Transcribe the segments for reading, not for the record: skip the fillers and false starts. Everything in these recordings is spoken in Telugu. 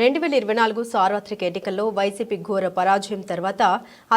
2024 సార్వత్రిక ఎన్నికల్లో వైసీపీ ఘోర పరాజయం తర్వాత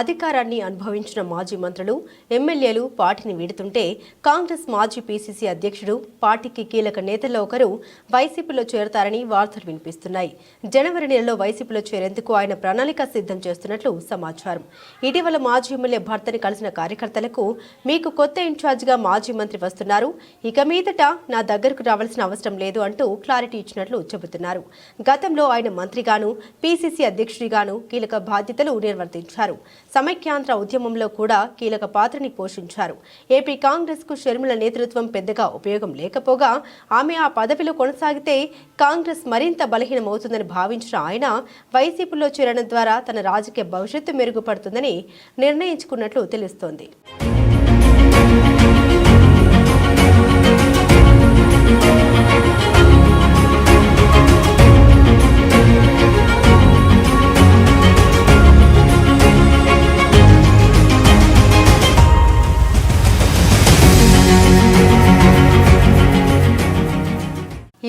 అధికారాన్ని అనుభవించిన మాజీ మంత్రులు, ఎమ్మెల్యేలు పార్టీని వీడుతుంటే కాంగ్రెస్ మాజీ పీసీసీ అధ్యక్షుడు, పార్టీకి కీలక నేతల్లో ఒకరు వైసీపీలో చేరతారని వార్తలు వినిపిస్తున్నాయి. జనవరి నెలలో వైసీపీలో చేరేందుకు ఆయన ప్రణాళిక సిద్ధం చేస్తున్నట్లు సమాచారం. ఇటీవల మాజీ ఎమ్మెల్యే భర్తని కలిసిన కార్యకర్తలకు మీకు కొత్త ఇన్ఛార్జిగా మాజీ మంత్రి వస్తున్నారు, ఇక మీదట నా దగ్గరకు రావాల్సిన అవసరం లేదు అంటూ క్లారిటీ ఇచ్చినట్లు చెబుతున్నారు. గతంలో ఆయన మంత్రిగాను, పీసీసీ అధ్యక్షుడిగాను కీలక బాధ్యతలు నిర్వర్తించారు. సమైక్యాంధ్ర ఉద్యమంలో కూడా కీలక పాత్రని పోషించారు. ఏపీ కాంగ్రెస్ కు షర్మిల నేతృత్వం పెద్దగా ఉపయోగం లేకపోగా ఆమె ఆ పదవిలో కొనసాగితే కాంగ్రెస్ మరింత బలహీనమవుతుందని భావించిన ఆయన వైసీపీలో చేరడం ద్వారా తన రాజకీయ భవిష్యత్తు మెరుగుపడుతుందని నిర్ణయించుకున్నట్లు తెలుస్తోంది.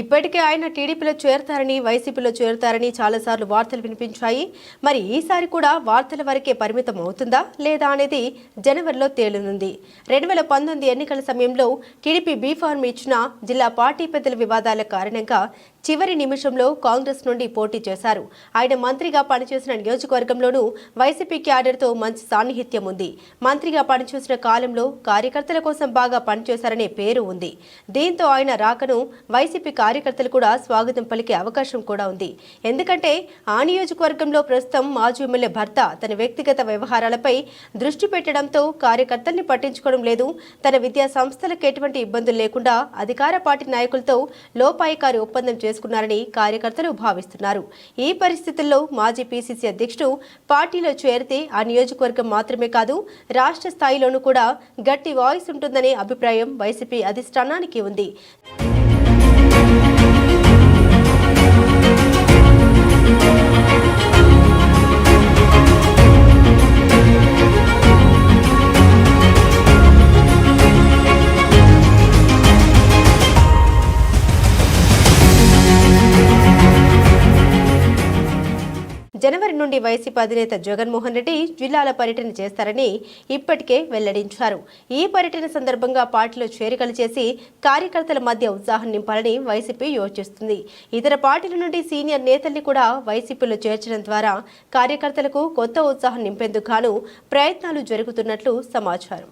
ఇప్పటికే ఆయన టీడీపీలో చేరతారని, వైసీపీలో చేరతారని చాలాసార్లు వార్తలు వినిపించాయి. మరి ఈసారి కూడా వార్తల వరకే పరిమితం అవుతుందా లేదా అనేది జనవరిలో తేలనుంది. 2019 ఎన్నికల సమయంలో టీడీపీ బీఫార్మ్ ఇచ్చిన జిల్లా పార్టీ పెద్దల వివాదాల కారణంగా చివరి నిమిషంలో కాంగ్రెస్ నుండి పోటీ చేశారు. ఆయన మంత్రిగా పనిచేసిన నియోజకవర్గంలోనూ వైసీపీ క్యాడర్తో మంచి సాన్నిహిత్యం ఉంది. మంత్రిగా పనిచేసిన కాలంలో కార్యకర్తల కోసం బాగా పనిచేశారనే పేరు ఉంది. దీంతో ఆయన రాకను వైసీపీ కార్యకర్తలు కూడా స్వాగతం పలికే అవకాశం కూడా ఉంది. ఎందుకంటే ఆ నియోజకవర్గంలో ప్రస్తుతం మాజీ ఎమ్మెల్యే భర్త తన వ్యక్తిగత వ్యవహారాలపై దృష్టి పెట్టడంతో కార్యకర్తల్ని పట్టించుకోవడం లేదు. తన విద్యా సంస్థలకు ఎటువంటి ఇబ్బందులు లేకుండా అధికార పార్టీ నాయకులతో లోపాయికారి ఒప్పందం చేసుకున్నారని కార్యకర్తలు భావిస్తున్నారు. ఈ పరిస్థితుల్లో మాజీ పీసీసీ అధ్యక్షుడు పార్టీలో చేరితే ఆ నియోజకవర్గం మాత్రమే కాదు, రాష్ట్ర స్థాయిలోనూ కూడా గట్టి వాయిస్ ఉంటుందనే అభిప్రాయం వైసీపీ అధిష్టానానికి ఉంది. జనవరి నుండి వైసీపీ అధినేత జగన్మోహన్ రెడ్డి జిల్లాల పర్యటన చేస్తారని ఇప్పటికే వెల్లడించారు. ఈ పర్యటన సందర్భంగా పార్టీలో చేరికలు చేసి కార్యకర్తల మధ్య ఉత్సాహం నింపాలని వైసీపీ యోచిస్తుంది. ఇతర పార్టీల నుండి సీనియర్ నేతల్ని కూడా వైసీపీలో చేర్చడం ద్వారా కార్యకర్తలకు కొత్త ఉత్సాహం నింపేందుకు గాను ప్రయత్నాలు జరుగుతున్నట్లు సమాచారం.